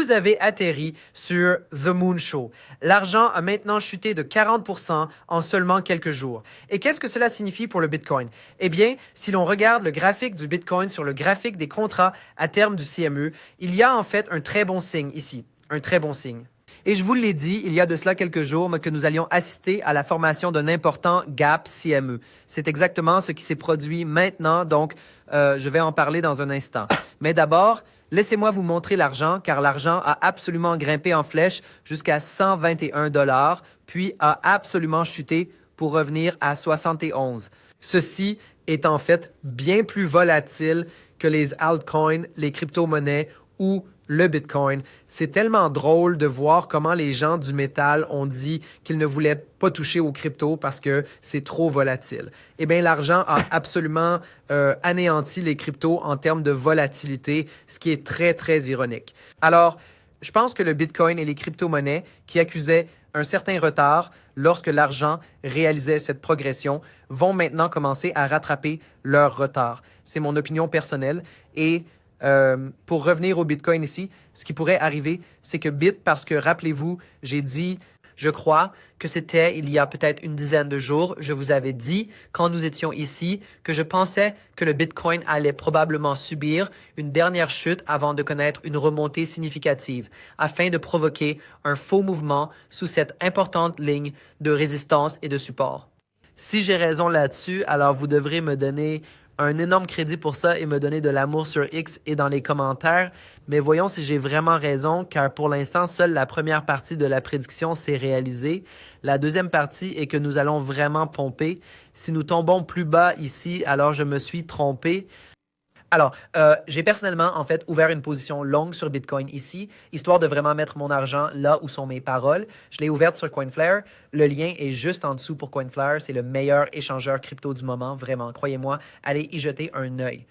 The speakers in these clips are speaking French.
vous avez atterri sur The Moon Show. L'argent a maintenant chuté de 40% en seulement quelques jours. Et qu'est-ce que cela signifie pour le Bitcoin? Eh bien, si l'on regarde le graphique du Bitcoin sur le graphique des contrats à terme du CME, il y a en fait un très bon signe ici, un très bon signe. Et je vous l'ai dit, il y a de cela quelques jours, que nous allions assister à la formation d'un important gap CME. C'est exactement ce qui s'est produit maintenant, donc je vais en parler dans un instant. Mais d'abord, laissez-moi vous montrer l'argent, car l'argent a absolument grimpé en flèche jusqu'à 121 $, puis a absolument chuté pour revenir à 71. Ceci est en fait bien plus volatile que les altcoins, les crypto-monnaies ou le Bitcoin. C'est tellement drôle de voir comment les gens du métal ont dit qu'ils ne voulaient pas toucher aux cryptos parce que c'est trop volatile. Eh bien, l'argent a absolument anéanti les cryptos en termes de volatilité, ce qui est très, très ironique. Alors, je pense que le Bitcoin et les crypto-monnaies qui accusaient un certain retard lorsque l'argent réalisait cette progression vont maintenant commencer à rattraper leur retard. C'est mon opinion personnelle et pour revenir au Bitcoin ici, ce qui pourrait arriver, c'est que parce que rappelez-vous, j'ai dit, je crois que c'était il y a peut-être une dizaine de jours, je vous avais dit quand nous étions ici que je pensais que le Bitcoin allait probablement subir une dernière chute avant de connaître une remontée significative, afin de provoquer un faux mouvement sous cette importante ligne de résistance et de support. Si j'ai raison là-dessus, alors vous devrez me donner un énorme crédit pour ça et me donner de l'amour sur X et dans les commentaires. Mais voyons si j'ai vraiment raison, car pour l'instant, seule la première partie de la prédiction s'est réalisée. La deuxième partie est que nous allons vraiment pomper. Si nous tombons plus bas ici, alors je me suis trompé. Alors, j'ai personnellement, en fait, ouvert une position longue sur Bitcoin ici, histoire de vraiment mettre mon argent là où sont mes paroles. Je l'ai ouverte sur CoinFlare. Le lien est juste en dessous pour CoinFlare. C'est le meilleur échangeur crypto du moment, vraiment. Croyez-moi, allez y jeter un œil.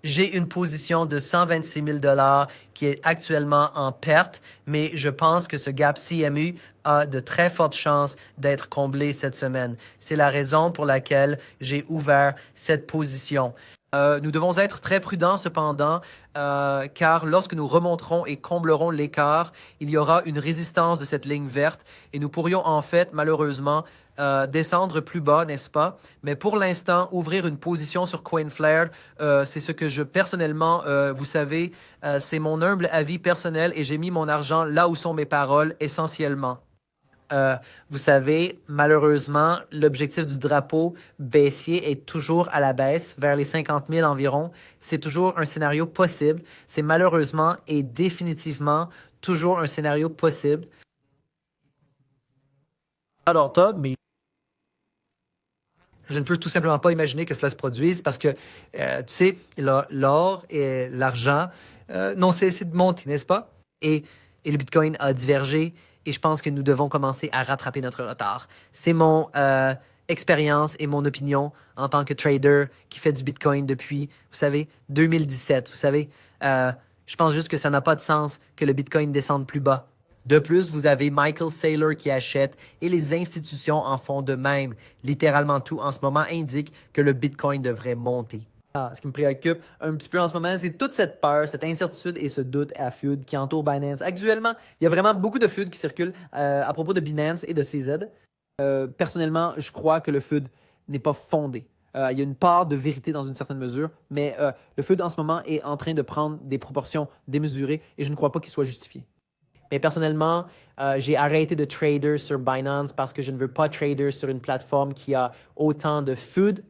J'ai une position de 126 000 $ qui est actuellement en perte, mais je pense que ce gap CME a de très fortes chances d'être comblé cette semaine. C'est la raison pour laquelle j'ai ouvert cette position. Nous devons être très prudents cependant, car lorsque nous remonterons et comblerons l'écart, il y aura une résistance de cette ligne verte et nous pourrions en fait malheureusement descendre plus bas, n'est-ce pas? Mais pour l'instant, ouvrir une position sur CoinFlare, c'est ce que je personnellement, vous savez, c'est mon humble avis personnel et j'ai mis mon argent là où sont mes paroles essentiellement. Vous savez, malheureusement, l'objectif du drapeau baissier est toujours à la baisse, vers les 50 000 environ. C'est toujours un scénario possible. C'est malheureusement et définitivement toujours un scénario possible. Alors, Todd, mais je ne peux tout simplement pas imaginer que cela se produise parce que, tu sais, l'or et l'argent n'ont cessé de monter, n'est-ce pas? Et le Bitcoin a divergé. Et je pense que nous devons commencer à rattraper notre retard. C'est mon expérience et mon opinion en tant que trader qui fait du Bitcoin depuis, vous savez, 2017. Vous savez, je pense juste que ça n'a pas de sens que le Bitcoin descende plus bas. De plus, vous avez Michael Saylor qui achète et les institutions en font de même. Littéralement tout en ce moment indique que le Bitcoin devrait monter. Ce qui me préoccupe un petit peu en ce moment, c'est toute cette peur, cette incertitude et ce doute à FUD qui entoure Binance. Actuellement, il y a vraiment beaucoup de FUD qui circulent à propos de Binance et de CZ. Personnellement, je crois que le FUD n'est pas fondé. Il y a une part de vérité dans une certaine mesure, mais le FUD en ce moment est en train de prendre des proportions démesurées et je ne crois pas qu'il soit justifié. Mais personnellement, j'ai arrêté de trader sur Binance parce que je ne veux pas trader sur une plateforme qui a autant de FUD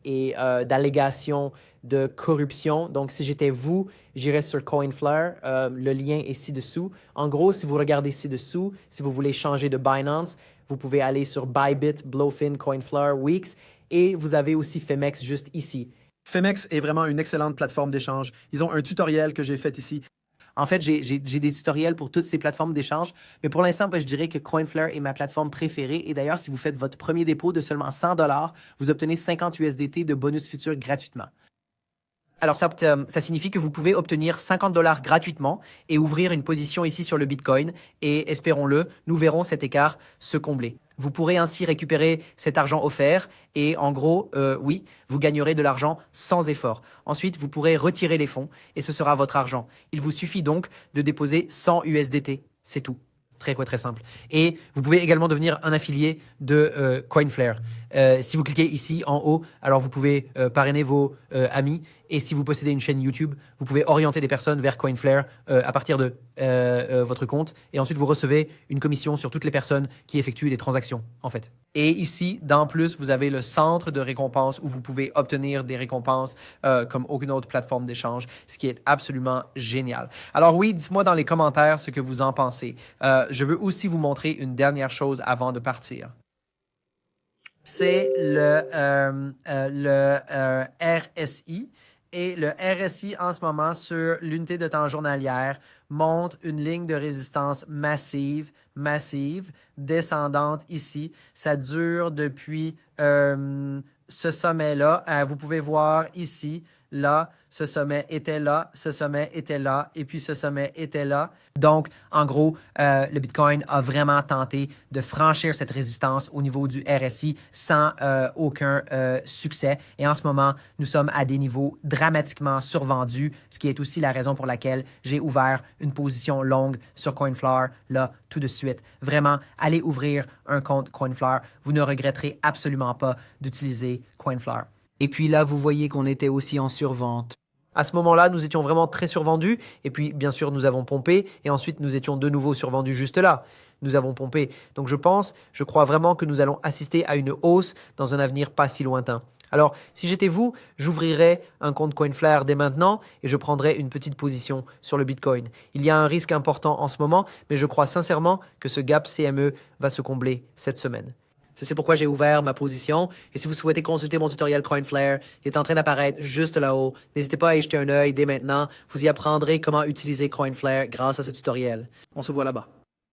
et d'allégations de corruption. Donc, si j'étais vous, j'irais sur CoinFlare. Le lien est ci-dessous. En gros, si vous regardez ci-dessous, si vous voulez changer de Binance, vous pouvez aller sur Bybit, Blowfin, CoinFlare, Weeks et vous avez aussi Femex juste ici. Femex est vraiment une excellente plateforme d'échange. Ils ont un tutoriel que j'ai fait ici. En fait, j'ai des tutoriels pour toutes ces plateformes d'échange, mais pour l'instant, je dirais que CoinFlare est ma plateforme préférée. Et d'ailleurs, si vous faites votre premier dépôt de seulement 100 $, vous obtenez 50 USDT de bonus futur gratuitement. Alors, ça signifie que vous pouvez obtenir 50 $ gratuitement et ouvrir une position ici sur le Bitcoin. Et espérons-le, nous verrons cet écart se combler. Vous pourrez ainsi récupérer cet argent offert et en gros, oui, vous gagnerez de l'argent sans effort. Ensuite, vous pourrez retirer les fonds et ce sera votre argent. Il vous suffit donc de déposer 100 USDT. C'est tout. Très simple. Et vous pouvez également devenir un affilié de Coinflare. Si vous cliquez ici en haut, alors vous pouvez parrainer vos amis. Et si vous possédez une chaîne YouTube, vous pouvez orienter des personnes vers Coinflare à partir de votre compte. Et ensuite, vous recevez une commission sur toutes les personnes qui effectuent les transactions, en fait. Et ici, dans plus, vous avez le centre de récompense où vous pouvez obtenir des récompenses comme aucune autre plateforme d'échange, ce qui est absolument génial. Alors oui, dites-moi dans les commentaires ce que vous en pensez. Je veux aussi vous montrer une dernière chose avant de partir. C'est le RSI. Et le RSI, en ce moment, sur l'unité de temps journalière, montre une ligne de résistance massive, descendante ici. Ça dure depuis ce sommet-là. Vous pouvez voir ici, là, ce sommet était là, ce sommet était là, et puis ce sommet était là. Donc, en gros, le Bitcoin a vraiment tenté de franchir cette résistance au niveau du RSI sans aucun succès. Et en ce moment, nous sommes à des niveaux dramatiquement survendus, ce qui est aussi la raison pour laquelle j'ai ouvert une position longue sur Coinflare, là, tout de suite. Vraiment, allez ouvrir un compte Coinflare. Vous ne regretterez absolument pas d'utiliser Coinflare. Et puis là, vous voyez qu'on était aussi en survente. À ce moment-là, nous étions vraiment très survendus. Et puis, bien sûr, nous avons pompé. Et ensuite, nous étions de nouveau survendus juste là. Nous avons pompé. Donc, je crois vraiment que nous allons assister à une hausse dans un avenir pas si lointain. Alors, si j'étais vous, j'ouvrirais un compte Coinflare dès maintenant et je prendrais une petite position sur le Bitcoin. Il y a un risque important en ce moment, mais je crois sincèrement que ce gap CME va se combler cette semaine. C'est pourquoi j'ai ouvert ma position. Et si vous souhaitez consulter mon tutoriel Coinflare, il est en train d'apparaître juste là-haut. N'hésitez pas à y jeter un œil dès maintenant. Vous y apprendrez comment utiliser Coinflare grâce à ce tutoriel. On se voit là-bas.